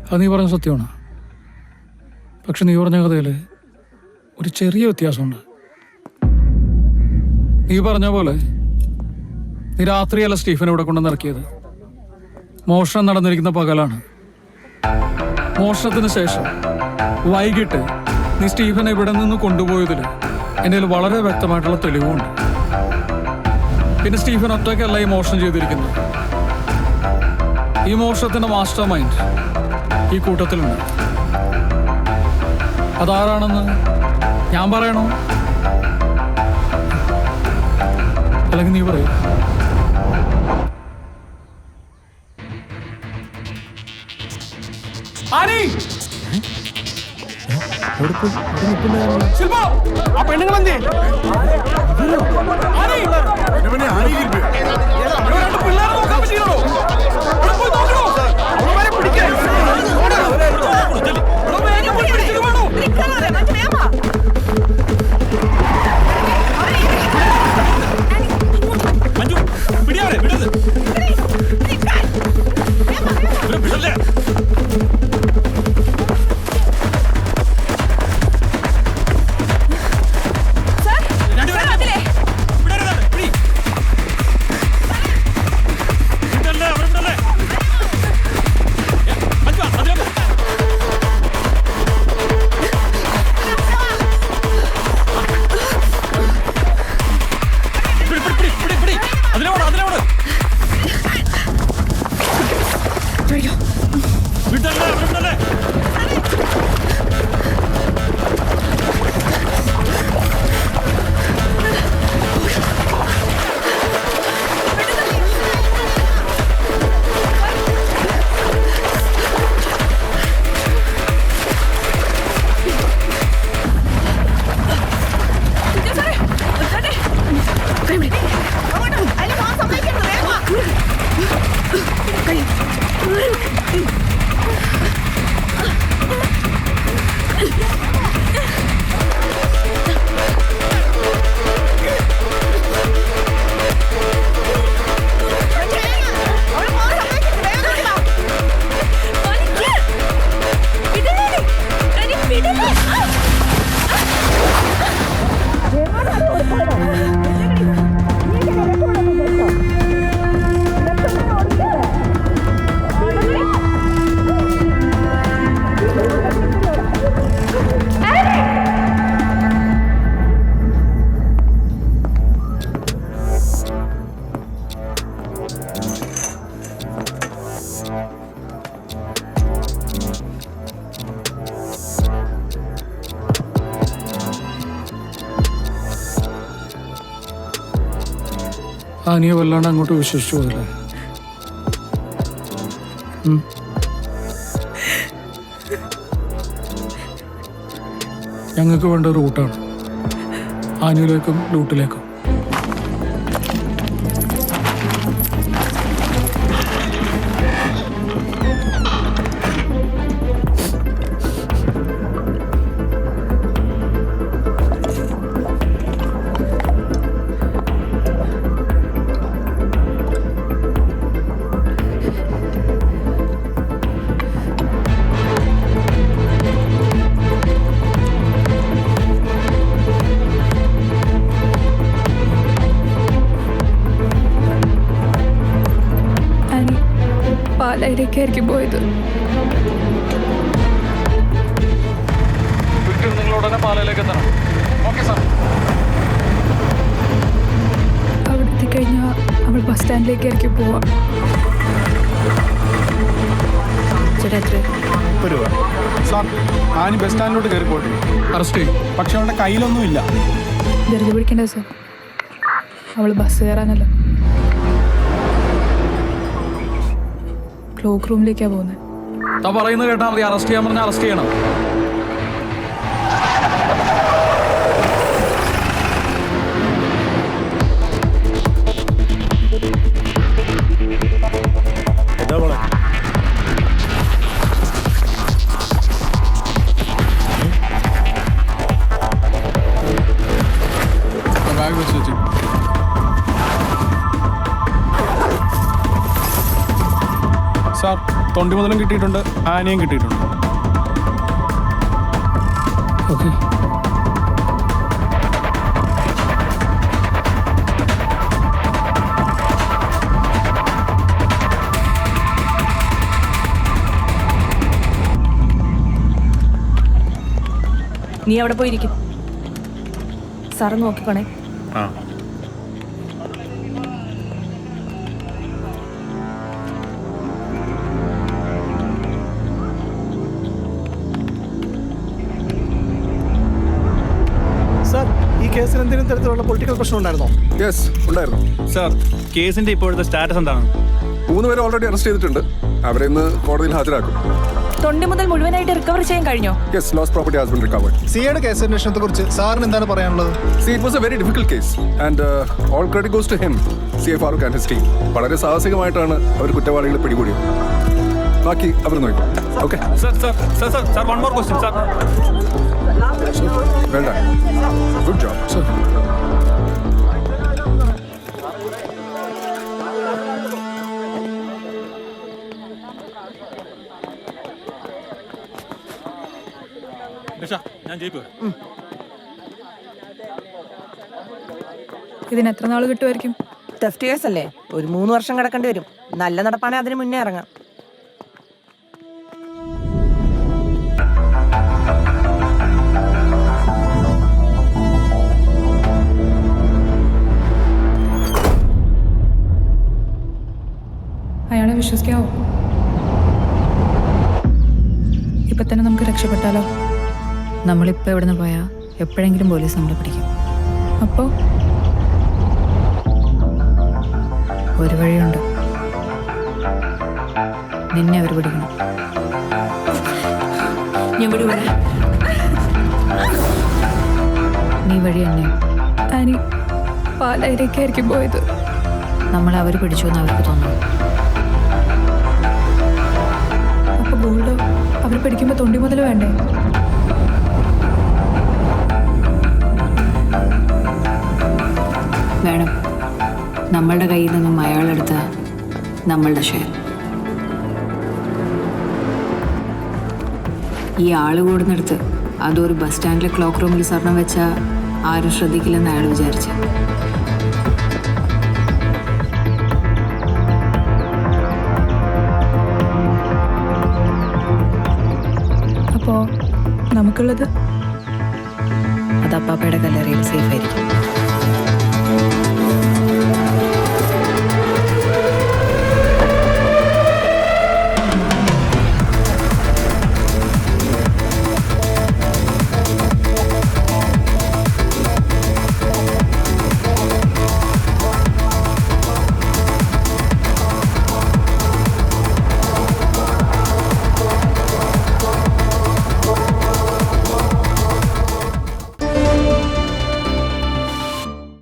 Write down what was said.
അത് നീ പറഞ്ഞ സത്യമാണ്. പക്ഷെ നീ പറഞ്ഞ കഥയിൽ ഒരു ചെറിയ വ്യത്യാസമുണ്ട്. നീ പറഞ്ഞ പോലെ നീ രാത്രിയല്ല സ്റ്റീഫൻ ഇവിടെ കൊണ്ടുവന്ന് ഇറക്കിയത്. മോഷണം നടന്നിരിക്കുന്ന പകലാണ്. മോഷണത്തിന് ശേഷം വൈകിട്ട് നീ സ്റ്റീഫനെ ഇവിടെ നിന്ന് കൊണ്ടുപോയതിൽ എൻ്റെ വളരെ വ്യക്തമായിട്ടുള്ള തെളിവുണ്ട്. പിന്നെ സ്റ്റീഫൻ ഒറ്റയ്ക്കല്ല ഈ മോഷണം ചെയ്തിരിക്കുന്നത്. ഈ മോഷണത്തിന്റെ മാസ്റ്റർ മൈൻഡ് ഈ കൂട്ടത്തിലുണ്ട്. അതാരാണെന്ന് ഞാൻ പറയണോ, അല്ലെങ്കിൽ നീ പറയൂ? നീ വല്ലാണ്ട് അങ്ങോട്ട് വിശ്വസിച്ചു പോയല്ലേ? ഞങ്ങൾക്ക് വേണ്ട റൂട്ടാണ് ആനിയിലേക്കും ലൂട്ടിലേക്കും. പാലായിലേക്കായിരിക്കും പോയത്. അവിടെ എത്തിക്കഴിഞ്ഞാൽ അവൾ ബസ് സ്റ്റാൻഡിലേക്കായിരിക്കും പോവാ. ആനി ബസ് സ്റ്റാൻഡിലോട്ട് കയറി പോട്ടെ. അറസ്റ്റ് ചെയ്യും. പക്ഷെ അവളുടെ കയ്യിലൊന്നുമില്ല. ധൃതി പിടിക്കണ്ട സാർ, അവൾ ബസ് കയറാനല്ല ക്ലോക്ക് റൂമിലേക്കാണ് പോകുന്നത്. പറയുന്നത് കേട്ടാൽ മതി. അറസ്റ്റ് ചെയ്യാൻ പറഞ്ഞാൽ അറസ്റ്റ് ചെയ്യണം. തൊണ്ടി മുതലും കിട്ടിയിട്ടുണ്ട്, ആനയും കിട്ടിയിട്ടുണ്ട്. ഓക്കെ. നീ അവിടെ പോയിരിക്കും. സാറ് നോക്കിക്കോണേ. ആ സാർ, ഈ കേസിൽ എന്തെങ്കിലും തരത്തിലുള്ള പൊളിറ്റിക്കൽ പ്രശ്നം ഉണ്ടായിരുന്നോ? യെസ്, ഉണ്ടായിരുന്നു. സാർ, കേസിന്റെ ഇപ്പോഴത്തെ സ്റ്റാറ്റസ് എന്താണ്? 3 പേരെ ഓൾറെഡി അറസ്റ്റ് ചെയ്തിട്ടുണ്ട്. അവരെ ഇന്ന് കോടതിയിൽ ഹാജരാക്കും. തൊണ്ടി മുതൽ മുഴുവനായിട്ട് റിക്കവർ ചെയ്യാൻ കഴിഞ്ഞോ? Yes, lost property has been recovered. സിയുടെ കേസ് അന്വേഷണത്തെ കുറിച്ച് സാറിന് എന്താണ് പറയാനുള്ളത്? See, it was a very difficult case and all credit goes to him, CA Farooq and his team. വളരെ സാഹസികമായിട്ടാണ് അവർ കുറ്റവാളികളെ പിടികൂടിയത്. ബാക്കി അവർ നോക്കും. Okay, sir sir sir sir sir one more question sir. വേണ്ട. Good job. സർ, ഞാൻ ജയിപ്പ്. ഇതിന് എത്ര നാൾ കിട്ടുമായിരിക്കും? ടെസ്റ്റ് കേസ് അല്ലേ, ഒരു 3 വർഷം കിടക്കേണ്ടി വരും. നല്ല നടപ്പാണെങ്കിൽ അതിന് മുന്നേ ഇറങ്ങാം. അയാളെ വിശ്വസിക്കാവോ? ഇപ്പൊ തന്നെ നമുക്ക് രക്ഷപ്പെട്ടാലോ? നമ്മളിപ്പോൾ എവിടെ നിന്ന് പോയാൽ എപ്പോഴെങ്കിലും പോലീസ് നമ്മളെ പിടിക്കും. അപ്പോ ഒരു വഴിയുണ്ട്, നിന്നെ അവർ പിടിക്കണം. ഞാൻ വിടുവേ. നീ വഴി തന്നെ ആനി പാലായിലേക്കായിരിക്കും പോയത്. നമ്മളെ അവർ പിടിച്ചു എന്ന് അവർക്ക് തോന്നുന്നു. അപ്പൊ ഗോൾഡ് അവർ പിടിക്കുമ്പോ തൊണ്ടി മുതൽ വേണ്ടേ? വേണം. നമ്മളുടെ കയ്യിൽ നിന്നും അയാളെടുത്ത നമ്മളുടെ ഷെയർ. ഈ ആള് കൂടുന്നിടത്ത് അതൊരു ബസ് സ്റ്റാൻഡിലെ ക്ലോക്ക് റൂമിൽ സ്വർണം വെച്ചാൽ ആരും ശ്രദ്ധിക്കില്ലെന്ന് അയാൾ വിചാരിച്ചു. അപ്പോ നമുക്കുള്ളത് അത് അപ്പാപ്പയുടെ കല്ലറയിൽ സേഫ് ആയിരിക്കും.